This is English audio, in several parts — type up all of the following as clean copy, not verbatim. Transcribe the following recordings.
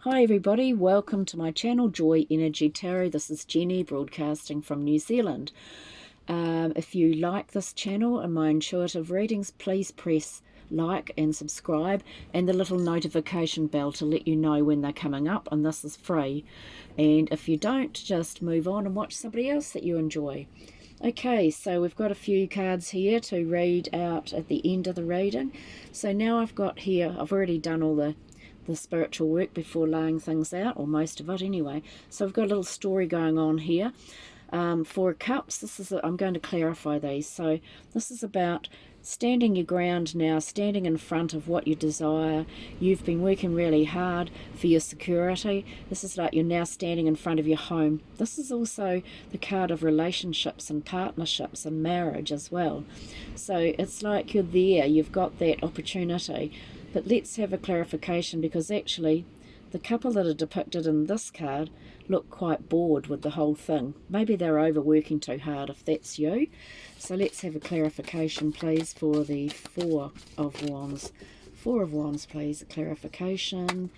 Hi everybody, welcome to my channel Joy Energy Tarot. This is Jenny broadcasting from New Zealand. If you like this channel and my intuitive readings, please press like and subscribe and the little notification bell to let you know when they're coming up, and this is free. And if you don't, just move on and watch somebody else that you enjoy. Okay, so we've got a few cards here to read out at the end of the reading. So now I've got here, I've already done all the spiritual work before laying things out, or most of it anyway. So I've got a little story going on here. Four Cups, I'm going to clarify these. So this is about standing your ground now, standing in front of what you desire. You've been working really hard for your security. This is like you're now standing in front of your home. This is also the card of relationships and partnerships and marriage as well. So it's like you're there, you've got that opportunity. But let's have a clarification, because actually the couple that are depicted in this card look quite bored with the whole thing. Maybe they're overworking too hard if that's you. So let's have a clarification, please, for the Four of Wands. Four of Wands, please, a clarification.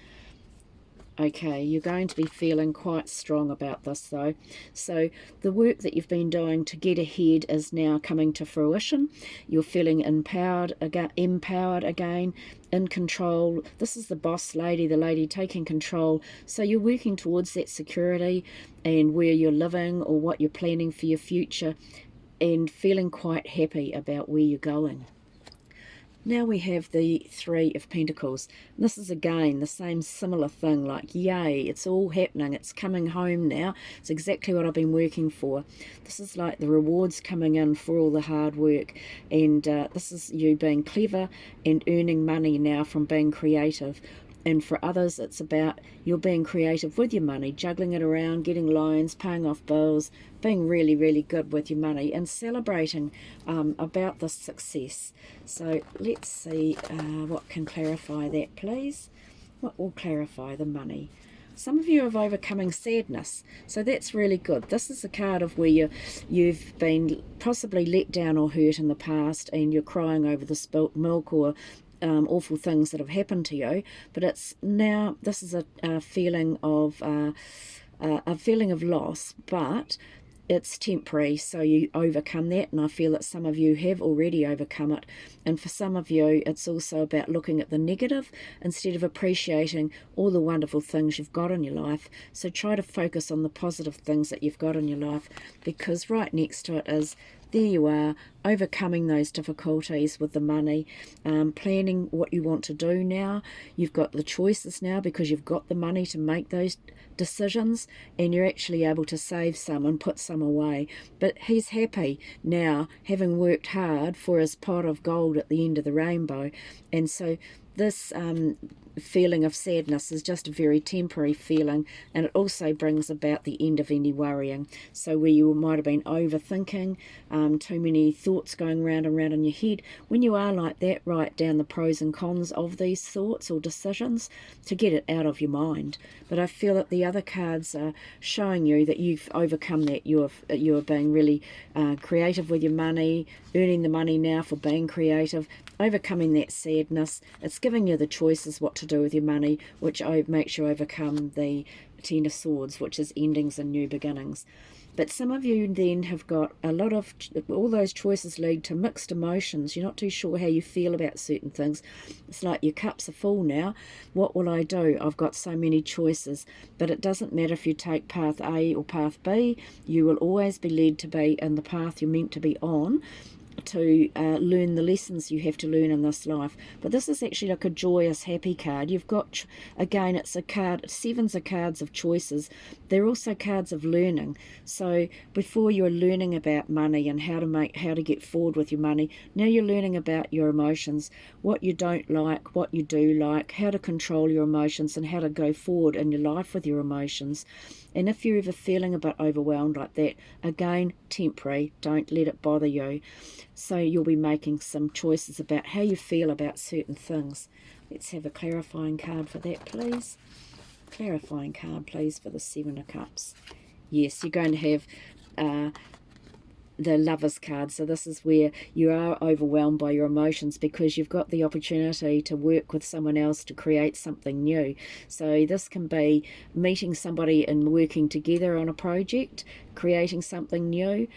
Okay, you're going to be feeling quite strong about this though. So the work that you've been doing to get ahead is now coming to fruition. You're feeling empowered again, in control. This is the boss lady, the lady taking control. So you're working towards that security and where you're living or what you're planning for your future, and feeling quite happy about where you're going. Now we have the Three of Pentacles. This is again the same similar thing, like yay, it's all happening, it's coming home now, it's exactly what I've been working for. This is like the rewards coming in for all the hard work, and this is you being clever and earning money now from being creative. And for others, it's about you're being creative with your money, juggling it around, getting loans, paying off bills, being really, really good with your money and celebrating about this success. So let's see what can clarify that, please. What will clarify the money? Some of you are overcoming sadness, so that's really good. This is a card of where you've been possibly let down or hurt in the past, and you're crying over the spilt milk or awful things that have happened to you. But it's now, this is a feeling of loss, but it's temporary, so you overcome that, and I feel that some of you have already overcome it. And for some of you, it's also about looking at the negative instead of appreciating all the wonderful things you've got in your life. So try to focus on the positive things that you've got in your life, because right next to it is, there you are, overcoming those difficulties with the money, planning what you want to do now. You've got the choices now because you've got the money to make those decisions, and you're actually able to save some and put some away. But he's happy now, having worked hard for his pot of gold at the end of the rainbow. And so this feeling of sadness is just a very temporary feeling, and it also brings about the end of any worrying. So where you might have been overthinking, too many thoughts going round and round in your head, when you are like that, write down the pros and cons of these thoughts or decisions to get it out of your mind. But I feel that the other cards are showing you that you've overcome that. You are being really creative with your money, earning the money now for being creative, overcoming that sadness. It's giving you the choices what to do with your money, which makes you overcome the Ten of Swords, which is endings and new beginnings. But some of you then have got a lot of, all those choices lead to mixed emotions. You're not too sure how you feel about certain things. It's like your cups are full now. What will I do? I've got so many choices. But it doesn't matter if you take path A or path B. You will always be led to be in the path you're meant to be on, to learn the lessons you have to learn in this life. But this is actually like a joyous, happy card. You've got, again, it's a card, sevens are cards of choices. They're also cards of learning. So before you're learning about money and how to get forward with your money, now you're learning about your emotions, what you don't like, what you do like, how to control your emotions, and how to go forward in your life with your emotions. And if you're ever feeling a bit overwhelmed like that, again, temporary, don't let it bother you. So you'll be making some choices about how you feel about certain things. Let's have a clarifying card for that, please. Clarifying card, please, for the Seven of Cups. Yes, you're going to have the Lovers card. So this is where you are overwhelmed by your emotions because you've got the opportunity to work with someone else to create something new. So this can be meeting somebody and working together on a project, creating something new,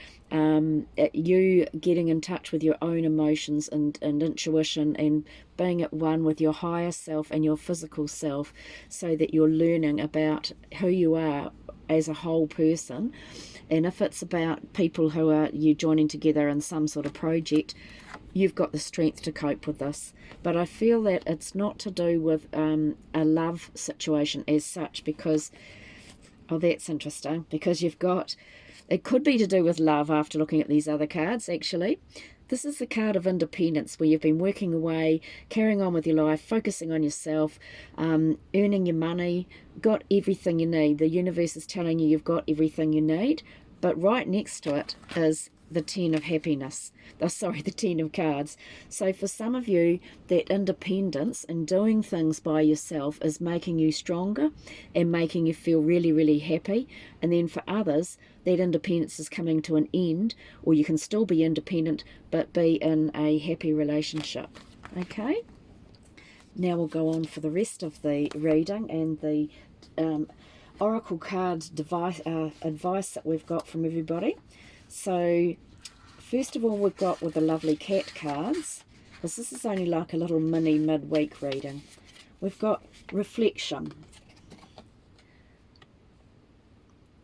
you getting in touch with your own emotions and intuition, and being at one with your higher self and your physical self, so that you're learning about who you are as a whole person. And if it's about people who are you joining together in some sort of project, you've got the strength to cope with this. But I feel that it's not to do with a love situation as such, because, oh, that's interesting, because you've got, it could be to do with love after looking at these other cards, actually. This is the card of independence, where you've been working away, carrying on with your life, focusing on yourself, earning your money, got everything you need. The universe is telling you you've got everything you need. But right next to it is the 10 of happiness. Oh, sorry, the 10 of cards. So for some of you, that independence and doing things by yourself is making you stronger and making you feel really, really happy. And then for others, that independence is coming to an end, or you can still be independent but be in a happy relationship. Okay? Now we'll go on for the rest of the reading and the Oracle cards advice that we've got from everybody. So first of all, we've got with the lovely cat cards, because this is only like a little mini midweek reading. We've got reflection.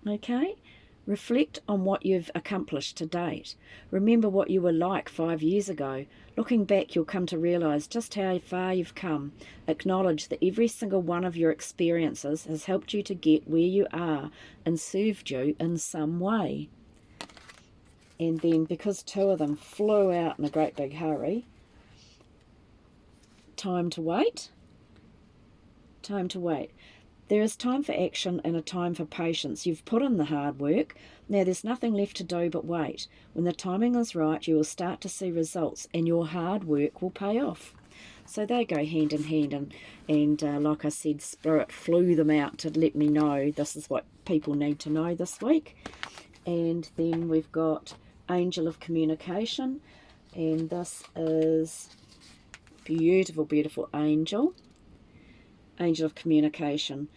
Okay, reflect on what you've accomplished to date. Remember what you were like 5 years ago. Looking back, you'll come to realize just how far you've come. Acknowledge that every single one of your experiences has helped you to get where you are and served you in some way. And then, because two of them flew out in a great big hurry, time to wait. Time to wait. There is time for action and a time for patience. You've put in the hard work. Now there's nothing left to do but wait. When the timing is right, you will start to see results and your hard work will pay off. So they go hand in hand, and like I said, Spirit flew them out to let me know this is what people need to know this week. And then we've got Angel of Communication, and this is beautiful, beautiful angel. Angel of Communication.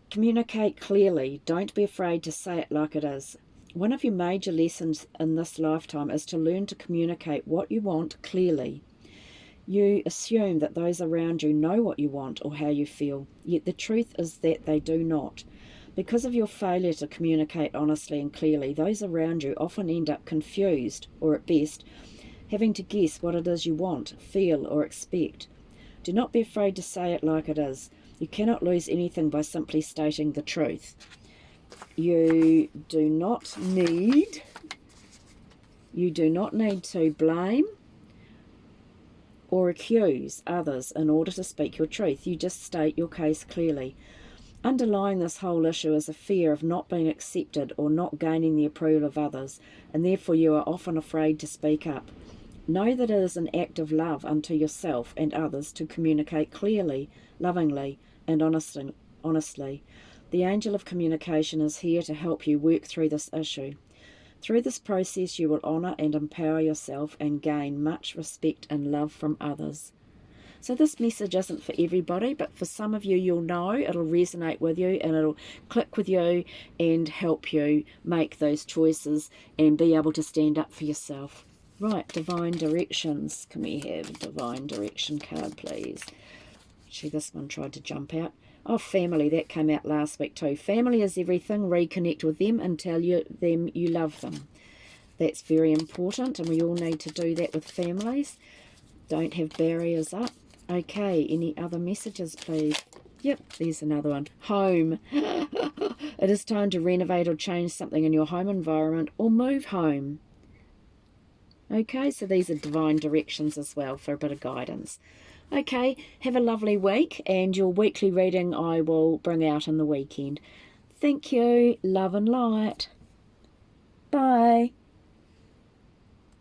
Communicate clearly. Don't be afraid to say it like it is. One of your major lessons in this lifetime is to learn to communicate what you want clearly. You assume that those around you know what you want or how you feel, yet the truth is that they do not. Because of your failure to communicate honestly and clearly, those around you often end up confused, or at best, having to guess what it is you want, feel, or expect. Do not be afraid to say it like it is. You cannot lose anything by simply stating the truth. You do not need to blame or accuse others in order to speak your truth. You just state your case clearly. Underlying this whole issue is a fear of not being accepted or not gaining the approval of others, and therefore you are often afraid to speak up. Know that it is an act of love unto yourself and others to communicate clearly, lovingly, and honestly. The Angel of Communication is here to help you work through this issue. Through this process, you will honour and empower yourself and gain much respect and love from others. So this message isn't for everybody, but for some of you, you'll know, it'll resonate with you and it'll click with you and help you make those choices and be able to stand up for yourself. Right, Divine Directions. Can we have a Divine Direction card, please? Actually, this one tried to jump out. Oh, family, that came out last week too. Family is everything. Reconnect with them and tell them you love them. That's very important, and we all need to do that with families. Don't have barriers up. Okay, any other messages, please? Yep, there's another one. Home. It is time to renovate or change something in your home environment or move home. Okay, so these are divine directions as well for a bit of guidance. Okay, have a lovely week, and your weekly reading I will bring out in the weekend. Thank you. Love and light. Bye.